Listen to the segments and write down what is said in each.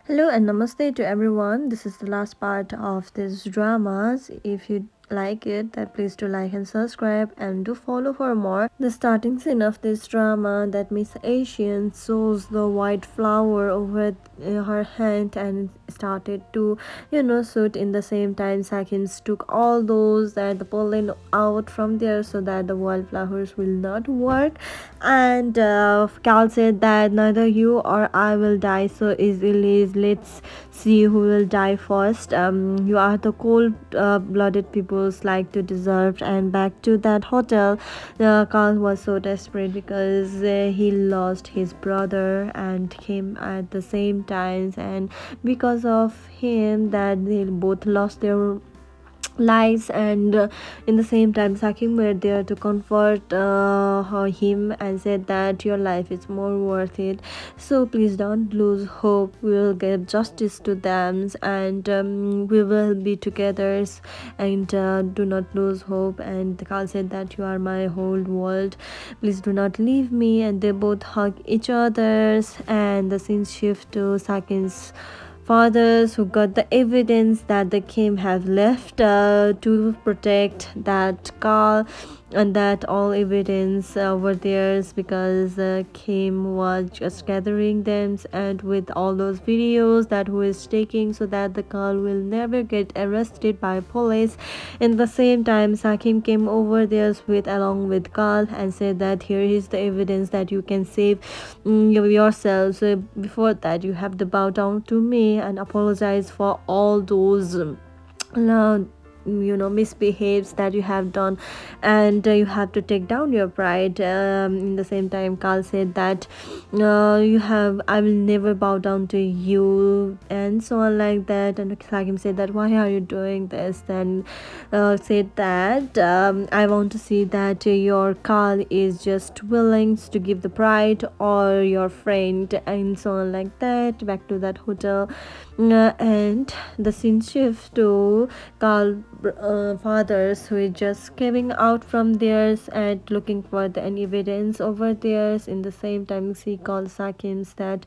Hello and namaste to everyone. This is the last part of this dramas. If you like it, then please do like and subscribe and do follow for more. The starting scene of this drama that Miss Asian sews the white flower over her hand and started to, suit in the same time. Sakins took all those that the pollen out from there so that the wildflowers will not work. And Cal said that neither you or I will die so easily. Let's see who will die first. You are the cold-blooded peoples like to deserve. And back to that hotel, Carl was so desperate because he lost his brother and came at the same times, and because of him, that they both lost their lies. And in the same time, Sakim were there to comfort him and said that your life is more worth it, so please don't lose hope. We will get justice to them, and we will be together, and do not lose hope. And Carl said that you are my whole world, please do not leave me. And they both hug each other's, and the scene shift to Sakim's fathers who got the evidence that the Kim have left to protect that Carl, and that all evidence were theirs because Kim was just gathering them, and with all those videos that who is taking so that the Carl will never get arrested by police. In the same time, Sakim came over there with along with Carl and said that here is the evidence that you can save yourself. So before that, you have to bow down to me and apologize for all those uh, misbehaves that you have done, and you have to take down your pride. In the same time, Carl said that I will never bow down to you, and so on like that. And Sakim said that why are you doing this? Then said that I want to see that your Carl is just willing to give the pride or your friend, and so on like that. Back to that hotel, and the scene shift to Carl fathers who is just coming out from theirs and looking for the any evidence over theirs. In the same time, he calls Sakins that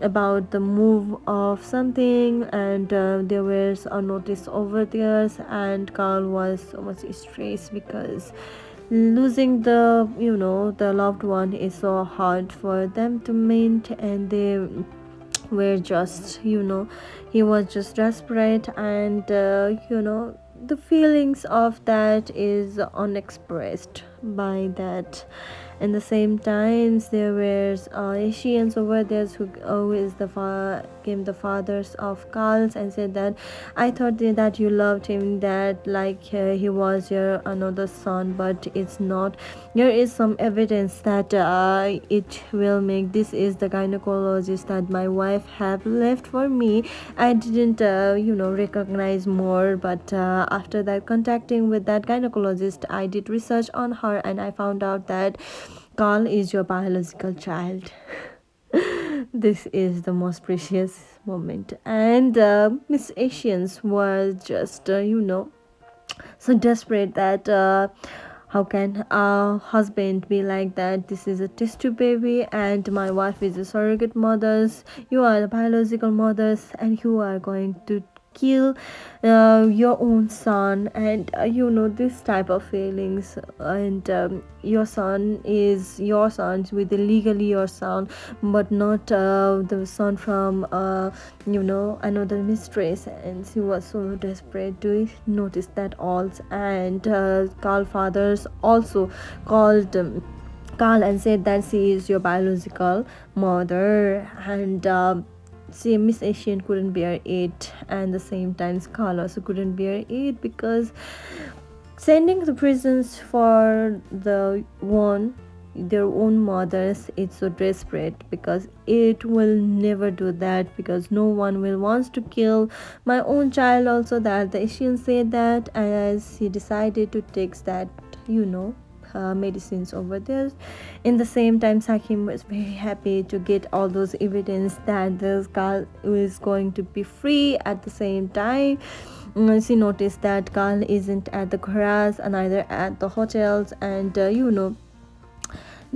about the move of something, and there was a notice over theirs, and Carl was so much stressed because losing the loved one is so hard for them to maintain, and they were just he was just desperate, and the feelings of that is unexpressed by that. In the same times, there were Asians over there who is came the fathers of Carls and said that I thought that you loved him, that like he was your another son, but it's not. There is some evidence that it will make. This is the gynecologist that my wife have left for me. I didn't recognize more, but after that contacting with that gynecologist, I did research on her, and I found out that Carl is your biological child. This is the most precious moment, and Miss Asians was just so desperate that how can a husband be like that? This is a test tube baby, and my wife is a surrogate mothers. You are the biological mothers, and you are going to kill your own son, and this type of feelings. And your son is your son, with legally your son, but not the son from another mistress. And she was so desperate to notice that all. And Carl fathers also called Carl and said that she is your biological mother, and see, Miss Asian couldn't bear it, and the same time Carl also couldn't bear it because sending the prisons for their own mothers, it's so desperate because it will never do that, because no one will wants to kill my own child also. That the Asian said that as he decided to take that medicines over there. In the same time, Sakim was very happy to get all those evidence that this girl is going to be free. At the same time, she noticed that Carl isn't at the garage and neither at the hotels, and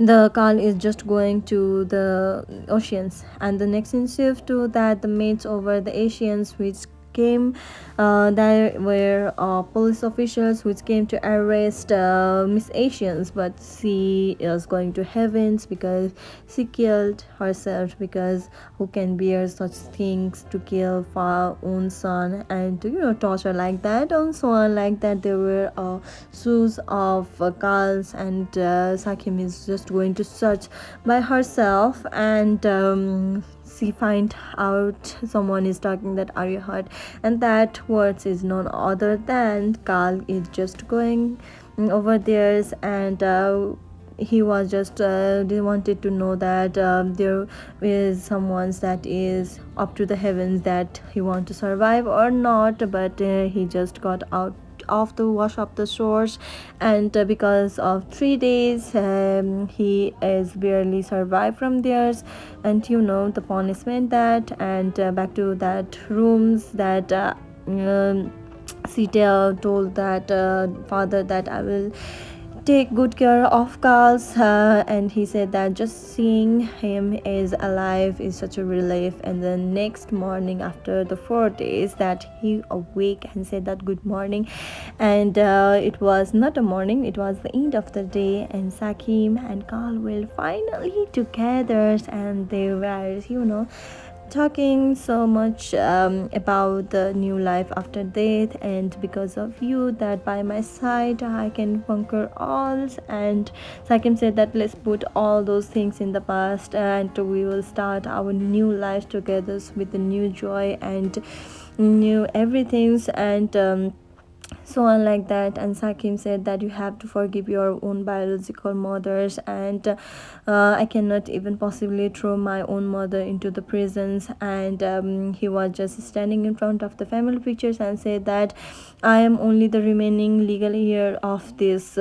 the Carl is just going to the oceans, and the next in shift to that the mates over the Asians which came, there were police officials which came to arrest Miss Asians, but she is going to heavens because she killed herself, because who can bear such things to kill for our own son and to torture like that and so on like that. There were shoes of Carl's, and Sakim is just going to search by herself, and she find out someone is talking that are you hurt, and that words is none other than Carl is just going over there, and he was just they wanted to know that there is someone that is up to the heavens that he want to survive or not, but he just got out of the wash up the shores, and because of 3 days he is barely survived from theirs, and the punishment that, and back to that rooms that Sita told that father that I will take good care of Carl's, and he said that just seeing him is alive is such a relief. And the next morning after the 4 days that he awake and said that good morning, and it was not a morning, it was the end of the day, and Sakim and Carl were finally together, and they were talking so much about the new life after death, and because of you that by my side I can conquer all. And Sakim said that let's put all those things in the past, and we will start our new life together with the new joy and new everything, and so on like that. And Sakim said that you have to forgive your own biological mothers, and I cannot even possibly throw my own mother into the prisons. And he was just standing in front of the family pictures and said that I am only the remaining legal heir of this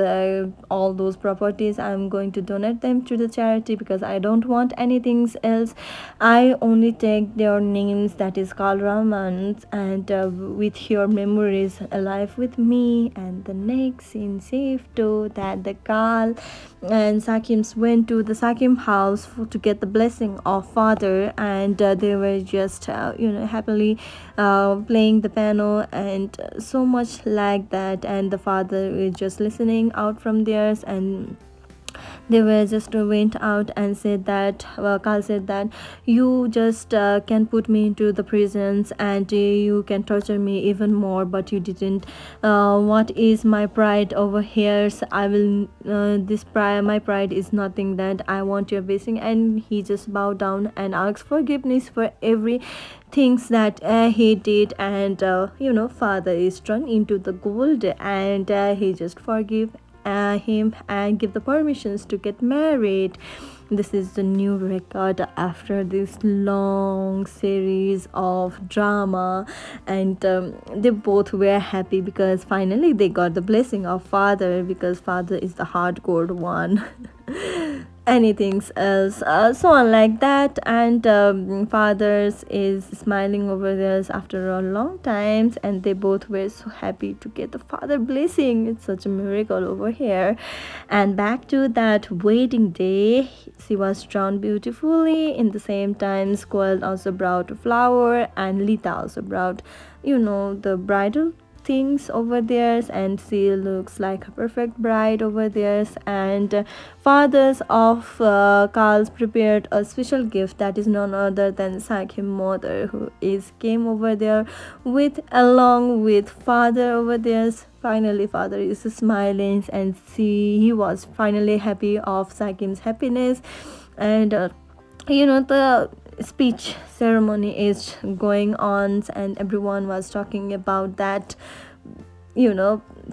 all those properties. I am going to donate them to the charity because I don't want anything else. I only take their names, that is called Ramans, and with your memories alive with me. And the next in safe to that the Kal and Sakims went to the Sakim house to get the blessing of father, and they were just happily playing the piano and so much like that, and the father is just listening out from theirs, and they were just went out and said that Carl said that you just can put me into the prisons, and you can torture me even more, but you didn't what is my pride over here? So I will this pride, my pride is nothing, that I want your blessing. And he just bowed down and asked forgiveness for every things that he did, and father is turned into the gold, and he just forgive him and give the permissions to get married. This is the new record after this long series of drama, and they both were happy because finally they got the blessing of father, because father is the hardcore one. Anything else, so on like that. And fathers is smiling over this after a long time, and they both were so happy to get the father blessing. It's such a miracle over here. And back to that wedding day, she was drawn beautifully. In the same time, Squirrel also brought a flower, and Lita also brought the bridal things over there, and she looks like a perfect bride over there. And fathers of Carl's prepared a special gift, that is none other than Sakim's mother, who is came over there with along with father over there. Finally father is smiling, and he was finally happy of Sakim's happiness. And the speech ceremony is going on, and everyone was talking about that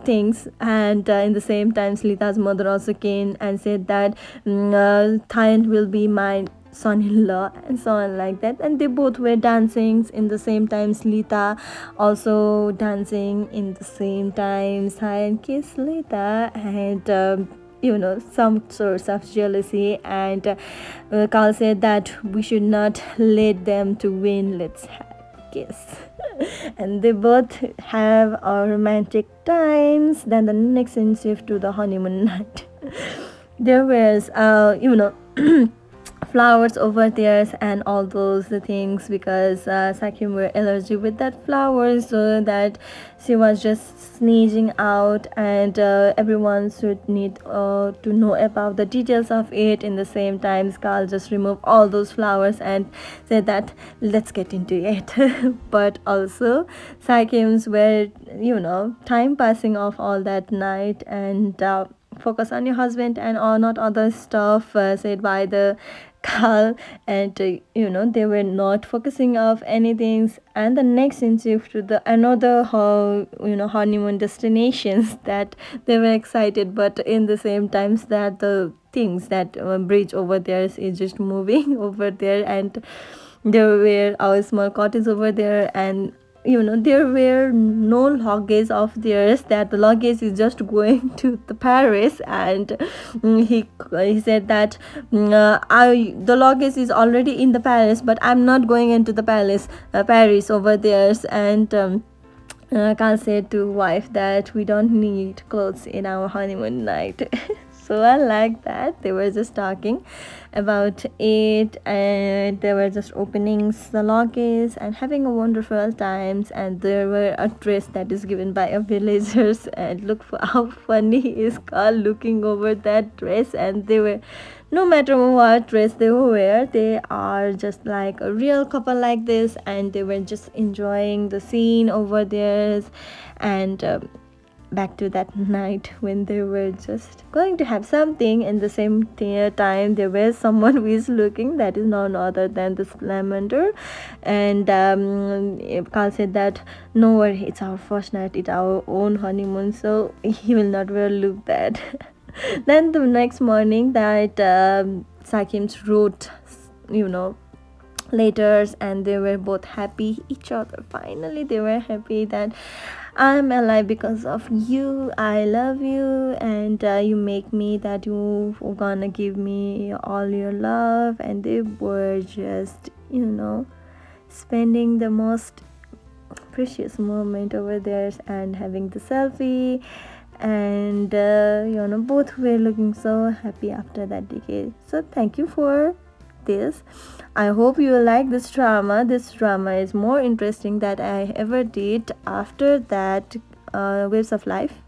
things. And in the same time Lita's mother also came and said that Thailand will be my son-in-law, and so on like that. And they both were dancing in the same time, Lita also dancing in the same time. Thailand kissed Lita, and some sorts of jealousy. And Carl said that we should not let them to win, let's kiss. And they both have a romantic times. Then the next scene shift to the honeymoon night. there was flowers over there and all those things, because Sakim were allergic with that flower, so that she was just sneezing out, and everyone should need to know about the details of it. In the same time, Carl just removed all those flowers and said that let's get into it. But also Sakims were time passing off all that night, and focus on your husband and all, not other stuff said by the Carl. And they were not focusing of anything. And the next scene shift to the another honeymoon destinations that they were excited, but in the same times that the things that bridge over there is just moving over there, and there were our small cottage over there, and there were no luggage of theirs, that the luggage is just going to the Paris. And he said that the luggage is already in the Paris, but I'm not going into the Paris over there. And Khan said to wife that we don't need clothes in our honeymoon night. So I like that they were just talking about it, and they were just opening the luggage and having a wonderful times. And there were a dress that is given by a villagers, and look for how funny is Carl looking over that dress. And they were, no matter what dress they wear, they are just like a real couple like this, and they were just enjoying the scene over there. And back to that night when they were just going to have something. In the same time, there was someone who is looking, that is none other than this lavender. And Carl said that no worry, it's our first night, it's our own honeymoon, so he will not wear look bad. Then the next morning, that Sakim's wrote letters, and they were both happy each other. Finally they were happy that I'm alive because of you, I love you, and you make me, that you gonna give me all your love. And they were just spending the most precious moment over there and having the selfie. And both were looking so happy after that decade. So thank you for this. I hope you will like this drama. This drama is more interesting that I ever did after that Waves of Life.